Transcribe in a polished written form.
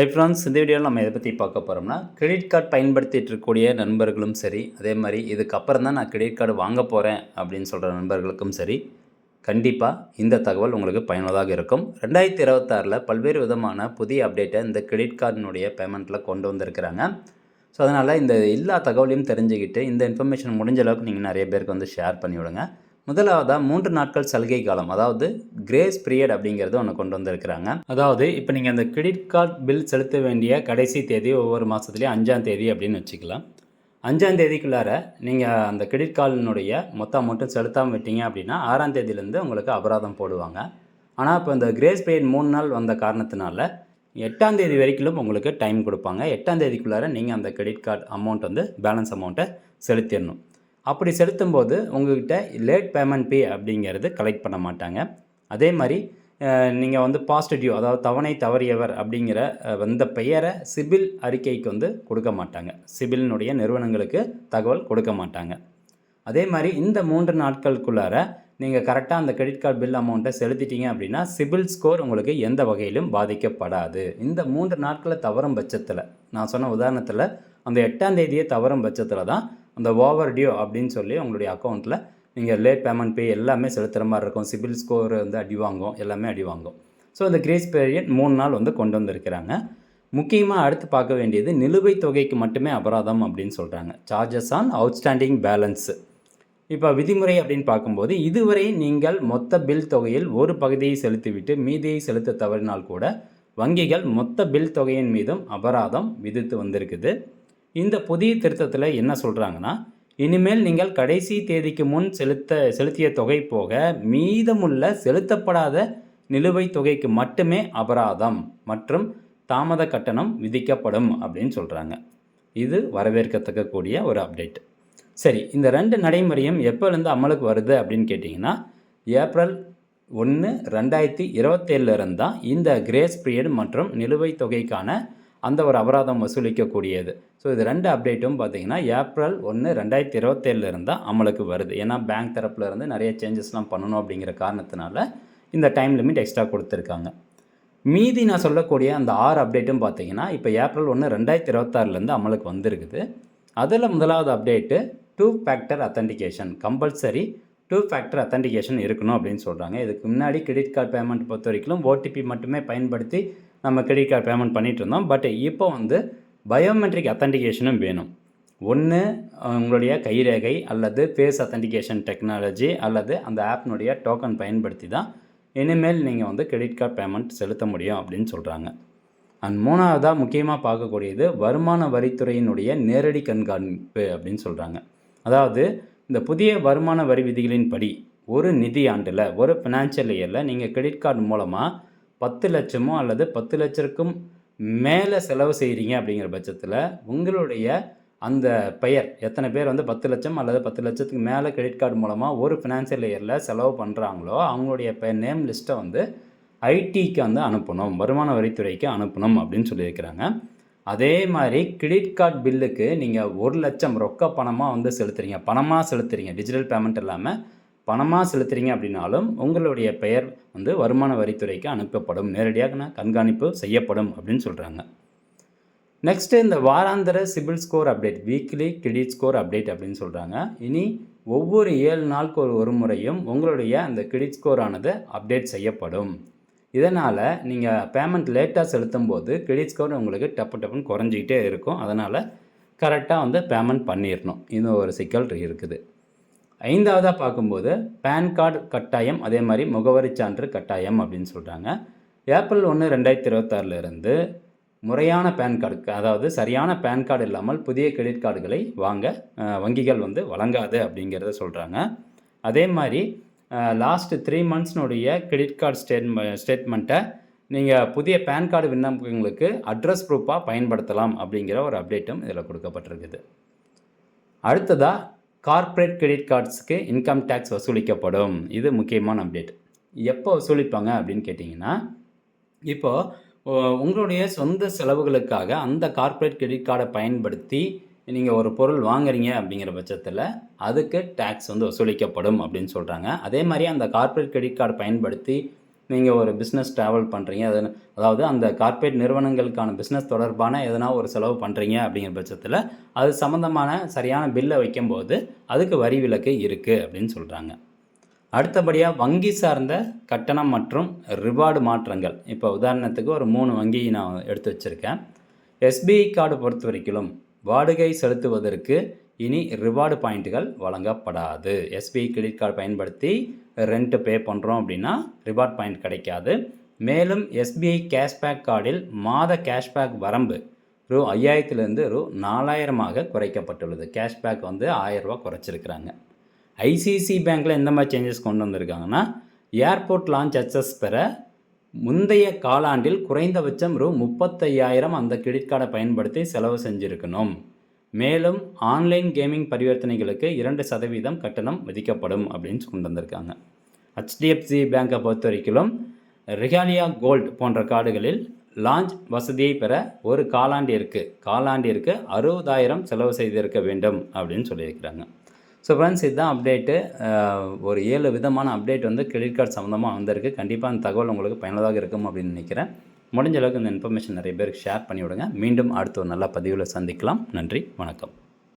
Hi friends, இந்த வீடியோவில் நம்ம எதை பற்றி பார்க்க போகிறோம்னா, கிரெடிட் கார்டு பயன்படுத்திட்டு இருக்கக்கூடிய நண்பர்களும் சரி, அதே மாதிரி இதுக்கப்புறம் தான் நான் கிரெடிட் கார்டு வாங்க போகிறேன் அப்படின்னு சொல்கிற நண்பர்களுக்கும் சரி, கண்டிப்பாக இந்த தகவல் உங்களுக்கு பயனுள்ளதாக இருக்கும். 2026 பல்வேறு விதமான புதிய அப்டேட்டை இந்த கிரெடிட் கார்டினுடைய பேமெண்ட்டில் கொண்டு வந்திருக்கிறாங்க. ஸோ அதனால் இந்த எல்லா தகவலையும் தெரிஞ்சுக்கிட்டு இந்த இன்ஃபர்மேஷன் முடிஞ்ச அளவுக்கு நீங்கள் நிறைய பேருக்கு வந்து ஷேர் பண்ணிவிடுங்க. முதலாவதாக 3 நாட்கள் சலுகை காலம், அதாவது கிரேஸ் பீரியட் அப்படிங்கிறது ஒன்று கொண்டு வந்திருக்கிறாங்க. அதாவது இப்போ நீங்கள் அந்த கிரெடிட் கார்டு பில் செலுத்த வேண்டிய கடைசி தேதி ஒவ்வொரு மாதத்துலேயும் 5ஆம் தேதி அப்படின்னு வச்சுக்கலாம். 5ஆம் தேதிக்குள்ளார நீங்கள் அந்த கிரெடிட் கார்டினுடைய மொத்த அமௌண்ட்டும் செலுத்தாமல் விட்டீங்க அப்படின்னா 6ஆம் தேதியிலேருந்து உங்களுக்கு அபராதம் போடுவாங்க. ஆனால் இப்போ இந்த கிரேஸ் பீரியட் 3 நாள் வந்த காரணத்தினால 8ஆம் தேதி வரைக்கும் உங்களுக்கு டைம் கொடுப்பாங்க. 8ஆம் தேதிக்குள்ளார நீங்கள் அந்த கிரெடிட் கார்டு அமௌண்ட் வந்து பேலன்ஸ் அமௌண்ட்டை செலுத்திடணும். அப்படி செலுத்தும்போது உங்கள்கிட்ட லேட் பேமெண்ட் பே அப்படிங்கிறது கலெக்ட் பண்ண மாட்டாங்க. அதே மாதிரி நீங்கள் வந்து பாஸ்ட் டியூ, அதாவது தவணை தவறியவர் அப்படிங்கிற அந்த பெயரை சிபில் அறிக்கைக்கு வந்து கொடுக்க மாட்டாங்க. சிபிலினுடைய நிறுவனங்களுக்கு தகவல் கொடுக்க மாட்டாங்க. அதே மாதிரி இந்த 3 நாட்களுக்குள்ளார நீங்கள் கரெக்டாக அந்த கிரெடிட் கார்டு பில் அமௌண்ட்டை செலுத்திட்டீங்க அப்படின்னா சிபில் ஸ்கோர் உங்களுக்கு எந்த வகையிலும் பாதிக்கப்படாது. இந்த 3 நாட்களை தவறும் பட்சத்தில், நான் சொன்ன உதாரணத்தில் அந்த 8ஆம் தேதியே தவறும் பட்சத்தில் தான் அந்த ஓவர் டியூ அப்படின்னு சொல்லி உங்களுடைய அக்கௌண்ட்டில் நீங்கள் லேட் பேமெண்ட் பே எல்லாமே செலுத்துகிற மாதிரி இருக்கும். சிபில் ஸ்கோர் வந்து அடி வாங்கும், எல்லாமே அடி வாங்கும். ஸோ இந்த கிரேஸ் பீரியட் 3 நாள் வந்து கொண்டு வந்திருக்கிறாங்க. முக்கியமாக அடுத்து பார்க்க வேண்டியது நிலுவைத் தொகைக்கு மட்டுமே அபராதம் அப்படின்னு சொல்கிறாங்க. Charges on outstanding balance. இப்போ விதிமுறை அப்படின்னு பார்க்கும்போது, இதுவரை நீங்கள் மொத்த பில் தொகையில் ஒரு பகுதியை செலுத்திவிட்டு மீதியை செலுத்த தவறினால் கூட வங்கிகள் மொத்த பில் தொகையின் மீதும் அபராதம் விதித்து வந்திருக்குது. இந்த புதிய திருத்தத்தில் என்ன சொல்கிறாங்கன்னா, இனிமேல் நீங்கள் கடைசி தேதிக்கு முன் செலுத்திய தொகை போக மீதமுள்ள செலுத்தப்படாத நிலுவைத் தொகைக்கு மட்டுமே அபராதம் மற்றும் தாமத கட்டணம் விதிக்கப்படும் அப்படின்னு சொல்கிறாங்க. இது வரவேற்கத்தக்கக்கூடிய ஒரு அப்டேட். சரி, இந்த 2 நடைமுறையும் எப்போலேருந்து அமலுக்கு வருது அப்படின்னு கேட்டிங்கன்னா, ஏப்ரல் 1, 2027 தான் இந்த கிரேஸ் பீரியட் மற்றும் நிலுவைத் தொகைக்கான அந்த ஒரு அபராதம் வசூலிக்கக்கூடியது. ஸோ இது 2 அப்டேட்டும் பார்த்தீங்கன்னா ஏப்ரல் 1, 2027 தான் அமலுக்கு வருது. ஏன்னா பேங்க் தரப்பில் இருந்து நிறைய சேஞ்சஸ்லாம் பண்ணணும் அப்படிங்கிற காரணத்தினால இந்த டைம் லிமிட் எக்ஸ்ட்ரா கொடுத்துருக்காங்க. மீதி நான் சொல்லக்கூடிய அந்த 6 அப்டேட்டும் பார்த்தீங்கன்னா இப்போ ஏப்ரல் 1, 2026 அமலுக்கு வந்திருக்குது. அதில் முதலாவது update 2 factor authentication, compulsory 2 factor authentication இருக்கணும் அப்படின்னு சொல்கிறாங்க. இதுக்கு முன்னாடி கிரெடிட் கார்டு பேமெண்ட் பொறுத்த வரைக்கும் ஓடிபி மட்டுமே பயன்படுத்தி நம்ம கிரெடிட் கார்டு பேமெண்ட் பண்ணிகிட்டு இருந்தோம். பட் இப்போ வந்து பயோமெட்ரிக் அத்தன்டிகேஷனும் வேணும். ஒன்று உங்களுடைய கைரேகை அல்லது ஃபேஸ் அத்தன்டிகேஷன் டெக்னாலஜி அல்லது அந்த ஆப்னுடைய டோக்கன் பயன்படுத்தி தான் இனிமேல் நீங்கள் வந்து கிரெடிட் கார்டு பேமெண்ட் செலுத்த முடியும் அப்படின்னு சொல்கிறாங்க. அண்ட் 3வதாக முக்கியமாக பார்க்கக்கூடியது வருமான வரித்துறையினுடைய நேரடி கண்காணிப்பு அப்படின்னு சொல்கிறாங்க. அதாவது இந்த புதிய வருமான வரி விதிகளின்படி ஒரு நிதி ஆண்டில், ஒரு ஃபினான்ஷியல் இயரில் நீங்கள் கிரெடிட் கார்டு மூலமாக 10 லட்சமோ அல்லது 10 லட்சத்துக்கும் மேலே செலவு செய்கிறீங்க அப்படிங்கிற பட்சத்தில் உங்களுடைய அந்த பெயர், எத்தனை பேர் வந்து 10 லட்சம் அல்லது 10 லட்சத்துக்கு மேலே கிரெடிட் கார்டு மூலமாக ஒரு ஃபினான்ஷியல் இயரில் செலவு பண்ணுறாங்களோ அவங்களுடைய நேம் லிஸ்ட்டை வந்து ஐடிக்கு வந்து அனுப்பணும், வருமான வரித்துறைக்கு அனுப்பணும் அப்படின்னு சொல்லியிருக்கிறாங்க. அதே மாதிரி கிரெடிட் கார்டு பில்லுக்கு நீங்கள் 1 லட்சம் ரொக்க பணமாக வந்து செலுத்துறீங்க, டிஜிட்டல் பேமெண்ட் இல்லாமல் பணமாக செலுத்துறீங்க அப்படின்னாலும் உங்களுடைய பெயர் வந்து வருமான வரித்துறைக்கு அனுப்பப்படும், நேரடியாக கண்காணிப்பு செய்யப்படும் அப்படின்னு சொல்கிறாங்க. நெக்ஸ்ட்டு இந்த வாராந்திர CIBIL score update, weekly credit score update அப்படின்னு சொல்கிறாங்க. இனி ஒவ்வொரு 7 நாளுக்கு ஒரு முறையும் உங்களுடைய அந்த கிரெடிட் ஸ்கோர் ஆனது அப்டேட் செய்யப்படும். இதனால் நீங்கள் பேமெண்ட் லேட்டாக செலுத்தும் போது கிரெடிட் ஸ்கோர் உங்களுக்கு டப்புன்னு குறைஞ்சிக்கிட்டே இருக்கும். அதனால் கரெக்டாக வந்து பேமெண்ட் பண்ணிடணும். இது ஒரு சிக்கல் இருக்குது. 5வதாக பார்க்கும்போது பேன் கார்டு கட்டாயம், அதே மாதிரி முகவரி சான்று கட்டாயம் அப்படின்னு சொல்கிறாங்க. ஏப்ரல் 1, 2026 முறையான பேன் கார்டு, அதாவது சரியான பேன் கார்டு இல்லாமல் புதிய கிரெடிட் கார்டுகளை வாங்க வங்கிகள் வந்து வழங்காது அப்படிங்கிறத சொல்கிறாங்க. அதே மாதிரி லாஸ்ட் 3 மந்த்ஸ்னுடைய கிரெடிட் கார்டு ஸ்டேட்மெண்ட்டை நீங்கள் புதிய பேன் கார்டு விண்ணப்பங்களுக்கு அட்ரஸ் ப்ரூஃபாக பயன்படுத்தலாம் அப்படிங்கிற ஒரு அப்டேட்டும் இதில் கொடுக்கப்பட்டிருக்குது. அடுத்ததாக கார்ப்பரேட் கிரெடிட் கார்ட்ஸுக்கு இன்கம் டேக்ஸ் வசூலிக்கப்படும். இது முக்கியமான அப்டேட். எப்போ வசூலிப்பாங்க அப்படின்னு கேட்டிங்கன்னா, இப்போது உங்களுடைய சொந்த செலவுகளுக்காக அந்த கார்ப்பரேட் கிரெடிட் கார்டை பயன்படுத்தி நீங்கள் ஒரு பொருள் வாங்குறீங்க அப்படிங்கிற பட்சத்தில் அதுக்கு டேக்ஸ் வந்து வசூலிக்கப்படும் அப்படின்னு சொல்கிறாங்க. அதே மாதிரி அந்த கார்ப்பரேட் கிரெடிட் கார்டு பயன்படுத்தி நீங்கள் ஒரு பிஸ்னஸ் ட்ராவல் பண்ணுறீங்க, அதாவது அந்த கார்ப்பரேட் நிறுவனங்களுக்கான பிஸ்னஸ் தொடர்பான எதனா ஒரு செலவு பண்ணுறீங்க அப்படிங்கிற பட்சத்தில் அது சம்மந்தமான சரியான பில்லை வைக்கும்போது அதுக்கு வரி விலக்கு இருக்குது அப்படின்னு சொல்கிறாங்க. அடுத்தபடியாக வங்கி சார்ந்த கட்டணம் மற்றும் ரிவார்டு மாற்றங்கள். இப்போ உதாரணத்துக்கு ஒரு 3 வங்கி நான் எடுத்து வச்சுருக்கேன். எஸ்பிஐ கார்டு பொறுத்த வரைக்கும் வாடகை செலுத்துவதற்கு இனி ரிவார்டு பாயிண்ட்டுகள் வழங்கப்படாது. எஸ்பிஐ கிரெடிட் கார்டு பயன்படுத்தி ரெண்ட்டு பே பண்ணுறோம் அப்படின்னா ரிவார்ட் பாயிண்ட் கிடைக்காது. மேலும் எஸ்பிஐ கேஷ்பேக் கார்டில் மாத கேஷ்பேக் வரம்பு ரூ 5000லேருந்து ரூ 4000 குறைக்கப்பட்டுள்ளது. கேஷ்பேக் வந்து ரூ 1000 குறைச்சிருக்கிறாங்க. ஐசிஐசிஐ பேங்க்கில் எந்த மாதிரி சேஞ்சஸ் கொண்டு வந்திருக்காங்கன்னா, ஏர்போர்ட் லான்ச் அக்சஸ் பெற முந்தைய காலாண்டில் குறைந்தபட்சம் ரூ 35,000 அந்த கிரெடிட் கார்டை பயன்படுத்தி செலவு செஞ்சுருக்கணும். மேலும் ஆன்லைன் கேமிங் பரிவர்த்தனைகளுக்கு 2% கட்டணம் விதிக்கப்படும் அப்படின்னு கொண்டு வந்திருக்காங்க. HDFC பேங்கை பொறுத்த வரைக்கும் ரிகாலியா கோல்டு போன்ற கார்டுகளில் லான்ச் வசதியை பெற ஒரு காலாண்டிற்கு 60,000 செலவு செய்திருக்க வேண்டும் அப்படின்னு சொல்லியிருக்கிறாங்க. ஸோ ஃப்ரெண்ட்ஸ், இதுதான் அப்டேட்டு. ஒரு 7 விதமான அப்டேட் வந்து கிரெடிட் கார்டு சம்மந்தமாக வந்திருக்கு. கண்டிப்பாக அந்த தகவல் உங்களுக்கு பயனுள்ளதாக இருக்கும் அப்படின்னு நினைக்கிறேன். முடிஞ்ச அளவுக்கு இந்த இன்ஃபர்மேஷன் நிறைய பேருக்கு ஷேர் பண்ணிவிடுங்க. மீண்டும் அடுத்த ஒரு நல்ல பதிவில் சந்திக்கலாம். நன்றி, வணக்கம்.